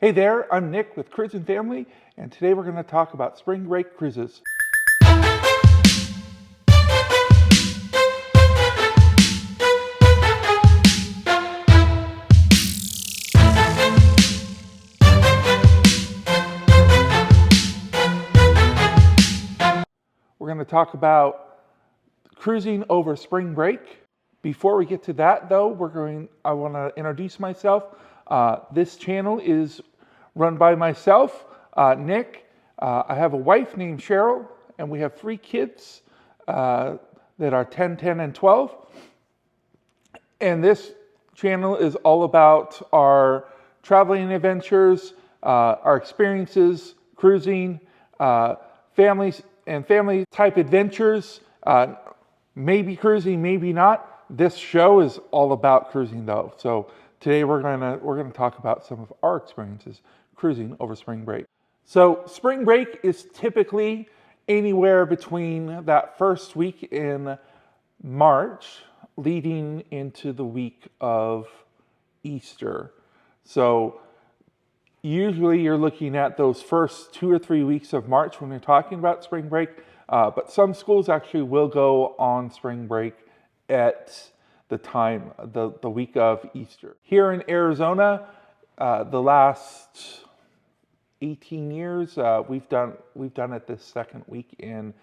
Hey there, I'm Nick with Cruising Family, and today we're going to talk about spring break cruises. We're going to talk about cruising over spring break. Before we get to that though, I want to introduce myself. This channel is run by myself, Nick. I have a wife named Cheryl, and we have 3 kids that are 10, 10, and 12. And this channel is all about our traveling adventures, our experiences, cruising, families and family type adventures, maybe cruising, maybe not. This show is all about cruising though. So today we're gonna talk about some of our experiences cruising over spring break. So spring break is typically anywhere between that first week in March leading into the week of Easter. So usually you're looking at those first 2 or 3 weeks of March when you're talking about spring break, but some schools actually will go on spring break at the week of Easter. Here in Arizona, the last 18 years, we've done it this second week in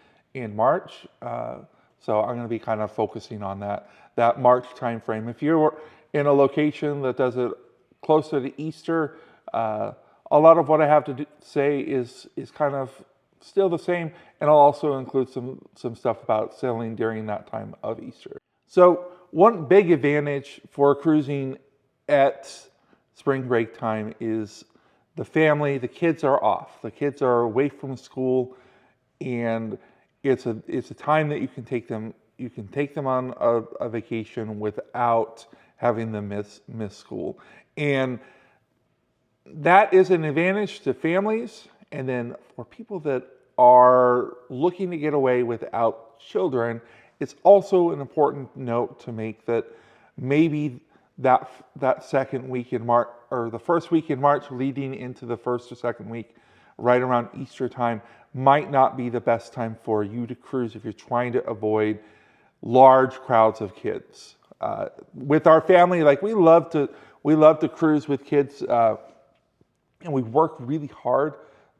March. So I'm going to be kind of focusing on that March time frame. If you're in a location that does it closer to Easter, a lot of what I have to say is kind of still the same, and I'll also include some stuff about sailing during that time of Easter. So one big advantage for cruising at spring break time is the kids are off. The kids are away from school, and it's a time that you can take them on a vacation without having them miss school. And that is an advantage to families. And then for people that are looking to get away without children, it's also an important note to make that maybe that second week in March, or the first week in March leading into the first or second week right around Easter time, might not be the best time for you to cruise if you're trying to avoid large crowds of kids. With our family, like we love to cruise with kids, and we work really hard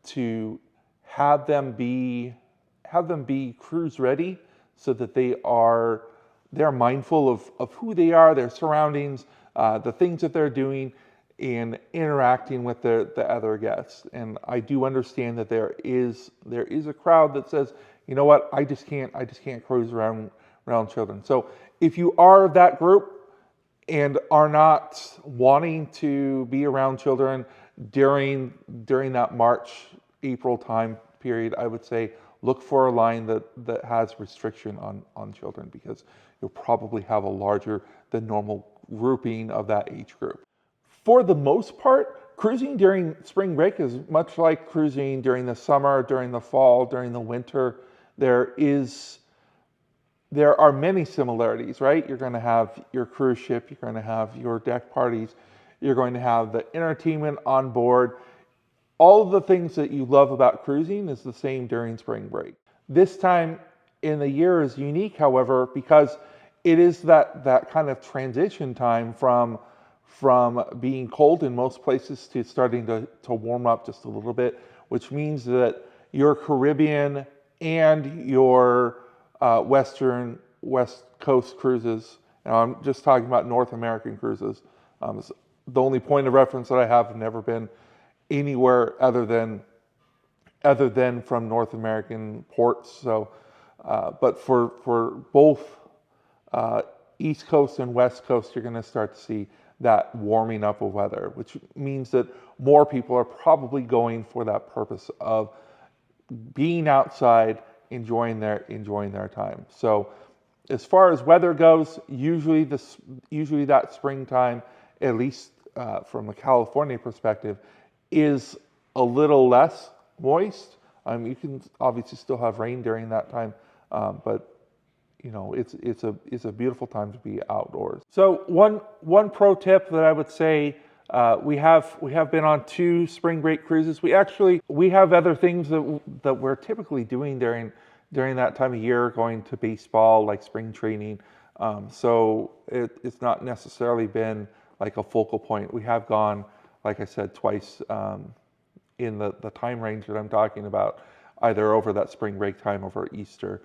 to have them be cruise ready, so that they're mindful of who they are, their surroundings, the things that they're doing, and interacting with the other guests. And I do understand that there is a crowd that says, you know what, I just can't cruise around children. So if you are that group and are not wanting to be around children during that March, April time period, I would say look for a line that has restriction on children, because you'll probably have a larger than normal grouping of that age group. For the most part, cruising during spring break is much like cruising during the summer, during the fall, during the winter. There are many similarities, right? You're going to have your cruise ship, you're going to have your deck parties, you're going to have the entertainment on board. All of the things that you love about cruising is the same during spring break. This time in the year is unique, however, because it is that kind of transition time from being cold in most places to starting to warm up just a little bit, which means that your Caribbean and your West Coast cruises, and I'm just talking about North American cruises. The only point of reference that I have never been anywhere other than from North American ports. So, but for both East Coast and West Coast, you're going to start to see that warming up of weather, which means that more people are probably going for that purpose of being outside, enjoying their time. So as far as weather goes, usually that springtime, at least from a California perspective, is a little less moist. You can obviously still have rain during that time, but you know, it's a beautiful time to be outdoors. So one pro tip that I would say We have been on 2 spring break cruises. We have other things that we're typically doing during that time of year, going to baseball, like spring training. So it's not necessarily been like a focal point. We have gone, like I said, twice in the time range that I'm talking about, either over that spring break time, over Easter.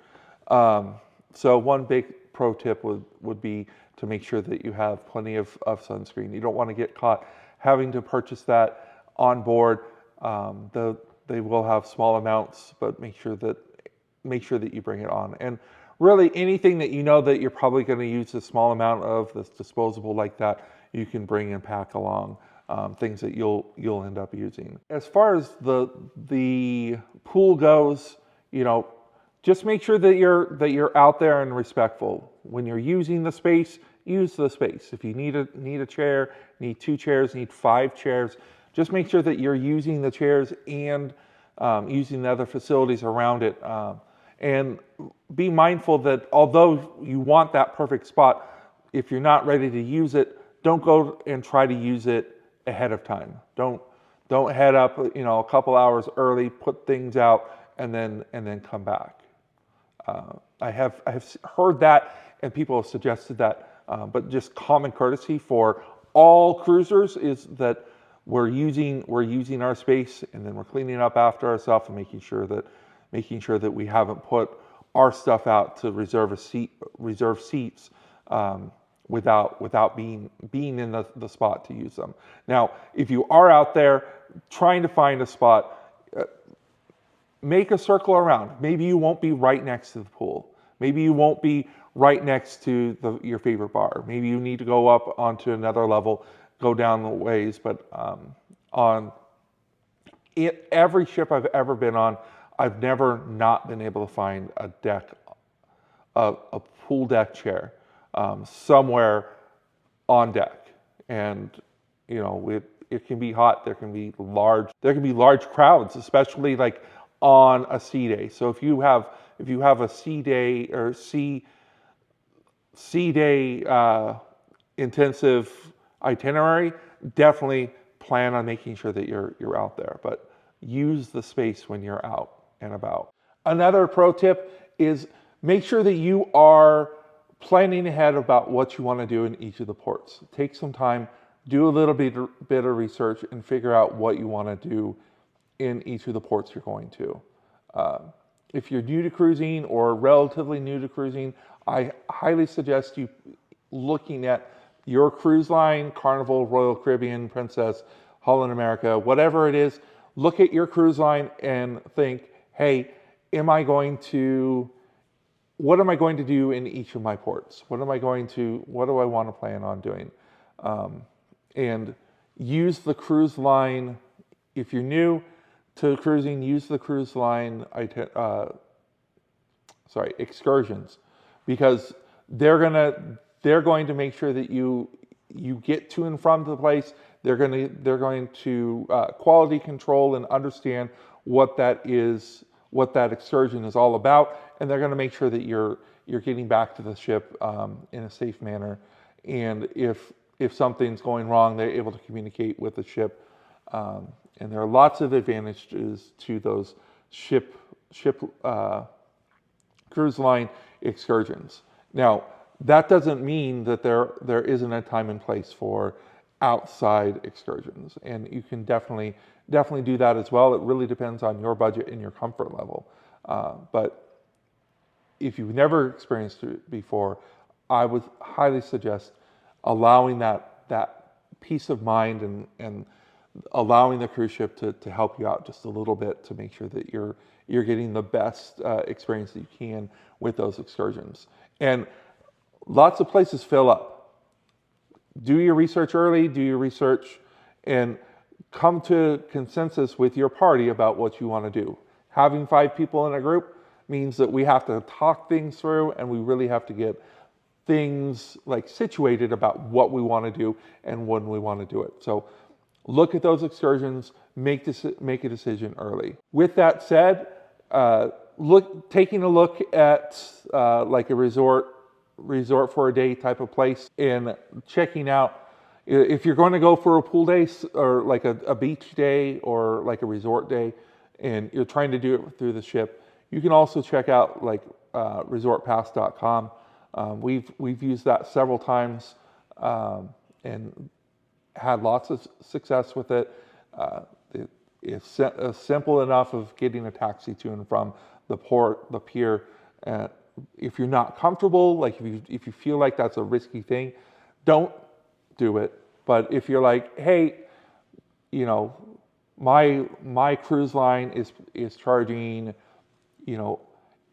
So one big pro tip would be to make sure that you have plenty of sunscreen. You don't want to get caught having to purchase that on board. They will have small amounts, but make sure that you bring it on. And really anything that you know that you're probably going to use a small amount of that's disposable like that, you can bring and pack along. Things that you'll end up using. As far as the pool goes, just make sure that you're out there and respectful. When you're using the space, use the space. If you need a chair, need 2 chairs, need 5 chairs, just make sure that you're using the chairs and using the other facilities around it. And be mindful that although you want that perfect spot, if you're not ready to use it, don't go and try to use it ahead of time. Don't head up, a couple hours early, put things out, and then come back. I have heard that, and people have suggested that, but just common courtesy for all cruisers is that we're using our space, and then we're cleaning up after ourselves and making sure that we haven't put our stuff out to reserve seats. Without being in the spot to use them. Now, if you are out there trying to find a spot, make a circle around. Maybe you won't be right next to the pool. Maybe you won't be right next to your favorite bar. Maybe you need to go up onto another level, go down the ways. But on every ship I've ever been on, I've never not been able to find a pool deck chair somewhere on deck. And it can be hot. There can be large crowds, especially like on a sea day. So if you have a sea day or sea day intensive itinerary, definitely plan on making sure that you're out there, but use the space when you're out and about. Another pro tip is make sure that you are planning ahead about what you want to do in each of the ports. Take some time, do a little bit of research, and figure out what you want to do in each of the ports you're going to. If you're new to cruising or relatively new to cruising, I highly suggest you looking at your cruise line, Carnival, Royal Caribbean, Princess, Holland America, whatever it is. Look at your cruise line and think, hey, what am I going to do in each of my ports? What do I want to plan on doing? And use the cruise line. If you're new to cruising, use the cruise line excursions, because they're going to make sure that you get to and from the place. They're going to quality control and understand what that excursion is all about, and they're going to make sure that you're getting back to the ship in a safe manner. And if something's going wrong, they're able to communicate with the ship. And there are lots of advantages to those ship cruise line excursions. Now, that doesn't mean that there isn't a time and place for outside excursions, and you can definitely do that as well. It really depends on your budget and your comfort level. But if you've never experienced it before, I would highly suggest allowing that peace of mind and allowing the cruise ship to help you out just a little bit to make sure that you're getting the best experience that you can with those excursions. And lots of places fill up. Do your research early, and come to consensus with your party about what you want to do. Having 5 people in a group means that we have to talk things through, and we really have to get things like situated about what we want to do and when we want to do it. So look at those excursions, make a decision early. With that said, taking a look at like a resort for a day type of place and checking out If you're going to go for a pool day or like a beach day or like a resort day, and you're trying to do it through the ship, you can also check out like resortpass.com. We've used that several times and had lots of success with it. It's simple enough of getting a taxi to and from the port, the pier. If you're not comfortable, like if you feel like that's a risky thing, don't do it. But if you're like, hey, you know, my cruise line is charging, you know,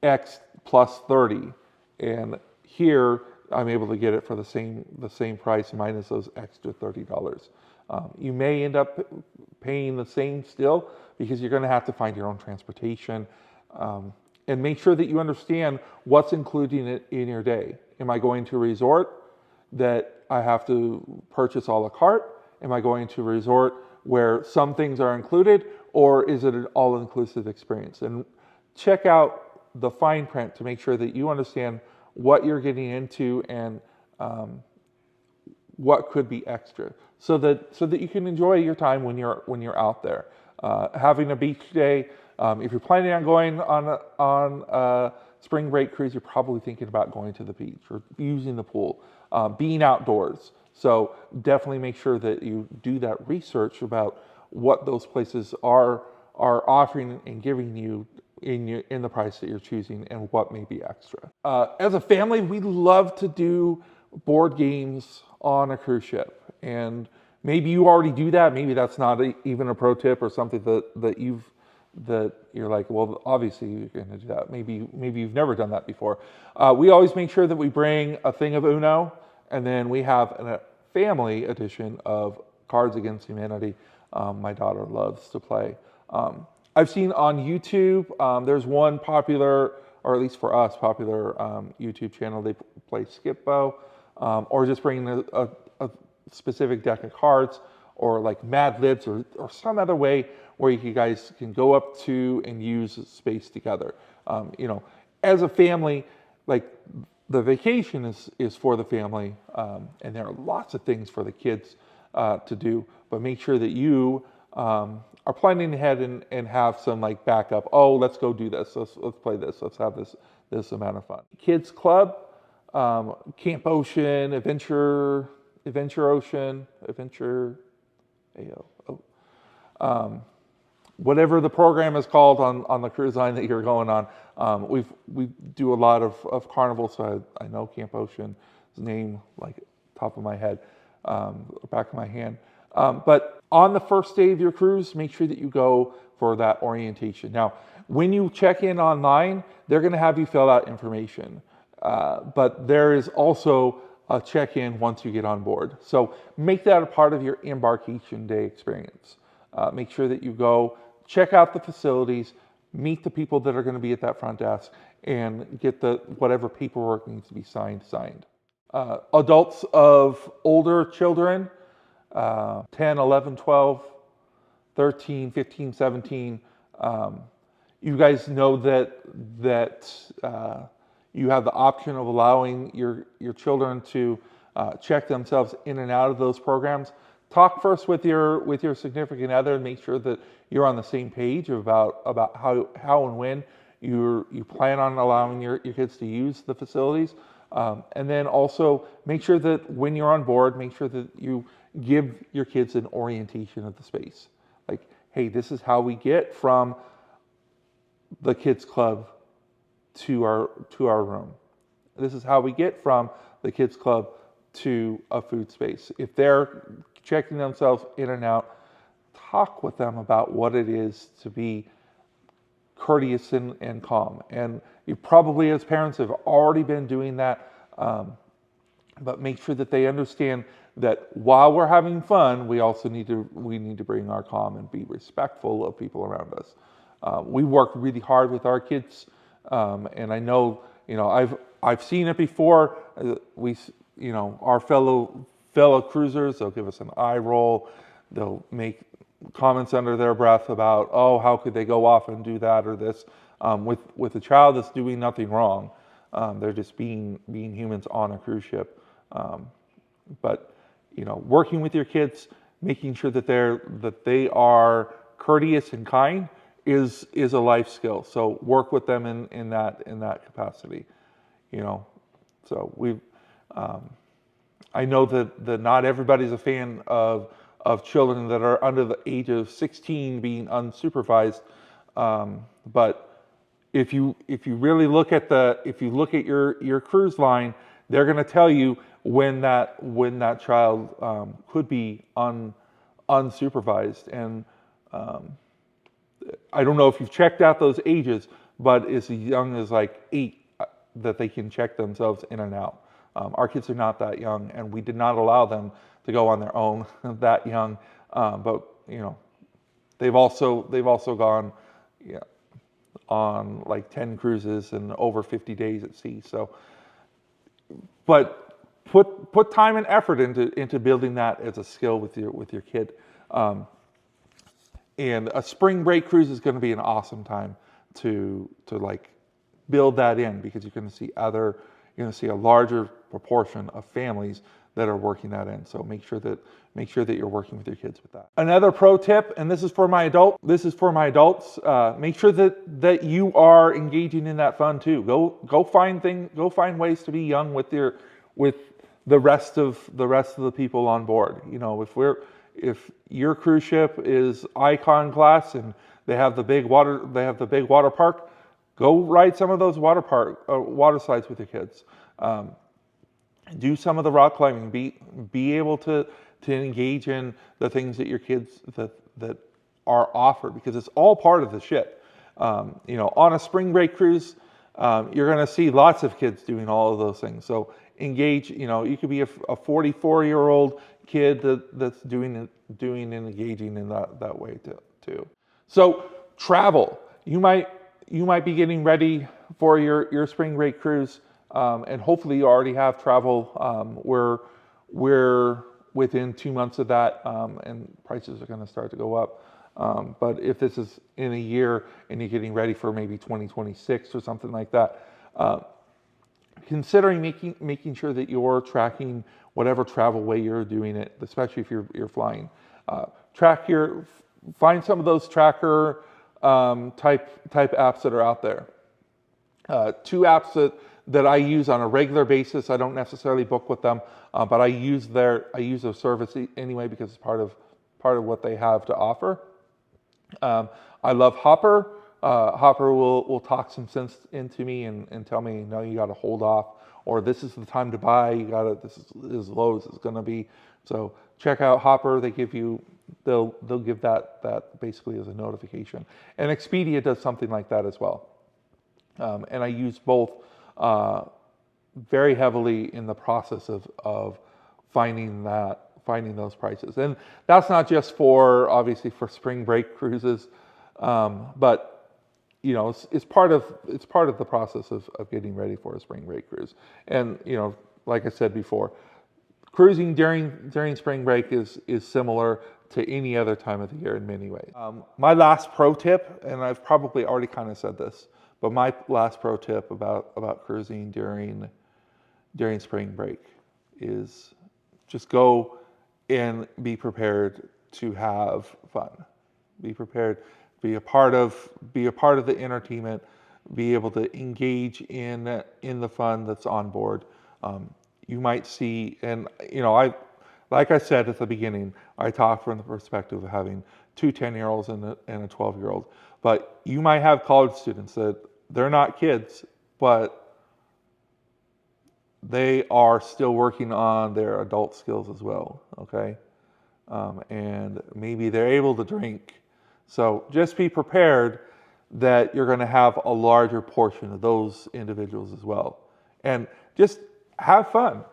X plus 30, and here I'm able to get it for the same price minus those extra $30. You may end up paying the same still because you're going to have to find your own transportation, and make sure that you understand what's included in your day. Am I going to a resort that I have to purchase a la carte? Am I going to a resort where some things are included, or is it an all-inclusive experience? And check out the fine print to make sure that you understand what you're getting into and what could be extra, so that you can enjoy your time when you're out there. Having a beach day, if you're planning on going on a spring break cruise, you're probably thinking about going to the beach or using the pool, being outdoors. So definitely make sure that you do that research about what those places are offering and giving you in the price that you're choosing and what may be extra. As a family, we love to do board games on a cruise ship, and maybe you already do that. Maybe that's not even a pro tip or something that you're like, well, obviously you're going to do that. Maybe you've never done that before. We always make sure that we bring a thing of Uno, and then we have a family edition of Cards Against Humanity. My daughter loves to play. I've seen on YouTube, there's one popular, or at least for us, popular YouTube channel. They play Skip-Bo, or just bringing a specific deck of cards, or like Mad Libs, or some other way where you guys can go up to and use space together. You know, as a family, like the vacation is for the family, and there are lots of things for the kids to do, but make sure that you are planning ahead and have some like backup. Oh, let's go do this. Let's play this. Let's have this amount of fun. Kids Club, Camp Ocean, Adventure Ocean, whatever the program is called on the cruise line that you're going on. We do a lot of carnival, so I know Camp Ocean's name like top of my head, back of my hand. But on the first day of your cruise, make sure that you go for that orientation. Now, when you check in online, they're going to have you fill out information, but there is also a check-in once you get on board. So make that a part of your embarkation day experience. Make sure that you go check out the facilities, meet the people that are going to be at that front desk, and get whatever paperwork needs to be signed. Adults of older children, 10, 11, 12, 13, 15, 17, you guys know that you have the option of allowing your children to check themselves in and out of those programs. Talk first with your significant other and make sure that you're on the same page about how and when you plan on allowing your kids to use the facilities. And then also make sure that when you're on board, make sure that you give your kids an orientation of the space. Like, hey, this is how we get from the kids club to our room. This is how we get from the kids club to a food space. If they're checking themselves in and out, talk with them about what it is to be courteous and calm. And you probably, as parents, have already been doing that, but make sure that they understand that while we're having fun, we also need to bring our calm and be respectful of people around us. We work really hard with our kids, and I know, I've seen it before. Our fellow cruisers, they'll give us an eye roll. They'll make comments under their breath about, oh, how could they go off and do that or this, with a child that's doing nothing wrong. They're just being humans on a cruise ship. But working with your kids, making sure that they are courteous and kind is a life skill. So work with them in that capacity. So I know that not everybody's a fan of children that are under the age of 16 being unsupervised, but if you really look at your cruise line, they're going to tell you when that child could be unsupervised. And I don't know if you've checked out those ages, but as young as like 8 that they can check themselves in and out. Our kids are not that young, and we did not allow them to go on their own that young. But they've also gone on like 10 cruises and over 50 days at sea. So, but put time and effort into building that as a skill with your kid. And a spring break cruise is going to be an awesome time to like build that in, because you're going to see a larger proportion of families that are working that in. So make sure that you're working with your kids with that. Another pro tip, and this is for my adults, make sure that you are engaging in that fun too. Go find ways to be young with the rest of the people on board. If your cruise ship is icon class and they have the big water park, go ride some of those water slides with your kids. Do some of the rock climbing. Be able to engage in the things that your kids that are offered, because it's all part of the ship. On a spring break cruise, you're going to see lots of kids doing all of those things. So engage. You could be a 44-year-old kid that's doing and engaging in that way too. So travel. You might be getting ready for your spring break cruise, and hopefully you already have travel. We're within 2 months of that, and prices are going to start to go up. But if this is in a year and you're getting ready for maybe 2026 or something like that, considering making sure that you're tracking whatever travel way you're doing it, especially if you're flying. Find some of those tracker type apps that are out there. 2 apps that I use on a regular basis. I don't necessarily book with them, but I use their service anyway, because it's part of what they have to offer. I love Hopper. Hopper will talk some sense into me and tell me, no, you got to hold off, or this is the time to buy. This is as low as it's going to be. So check out Hopper. They'll give that basically as a notification. And Expedia does something like that as well. And I use both very heavily in the process of finding those prices. And that's not just obviously for spring break cruises, but it's part of the process of getting ready for a spring break cruise. And like I said before, cruising during spring break is similar to any other time of the year in many ways. My last pro tip, and I've probably already kind of said this, but my last pro tip about cruising during spring break is just go and be prepared to have fun. Be prepared, be a part of the entertainment, be able to engage in the fun that's on board. You might see, and like I said at the beginning, I talk from the perspective of having 2 10-year-olds and a 12-year-old. But you might have college students that they're not kids, but they are still working on their adult skills as well, okay? And maybe they're able to drink. So just be prepared that you're going to have a larger portion of those individuals as well. And just have fun.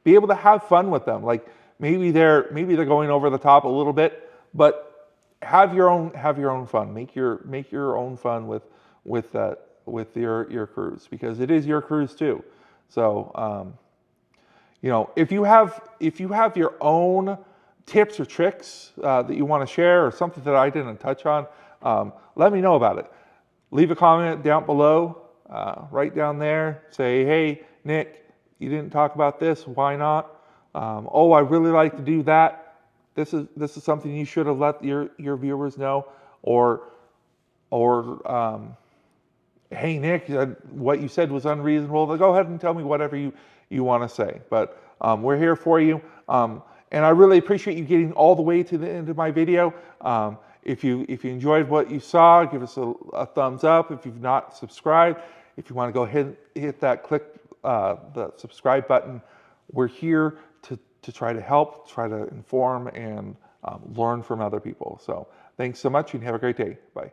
Be able to have fun with them. Like maybe they're going over the top a little bit, but have your own fun. Make your own fun with your cruise, because it is your cruise too. So if you have your own tips or tricks that you want to share, or something that I didn't touch on, let me know about it. Leave a comment down below, right down there. Say, hey, Nick, you didn't talk about this. Why not? oh, I really like to do that. This is something you should have let your viewers know, or hey Nick, what you said was unreasonable. Go ahead and tell me whatever you want to say. But we're here for you, and I really appreciate you getting all the way to the end of my video. If you enjoyed what you saw, give us a thumbs up. If you've not subscribed, if you want to go ahead and hit that, click the subscribe button. We're here to try to help, try to inform, and learn from other people. So thanks so much, and have a great day. Bye.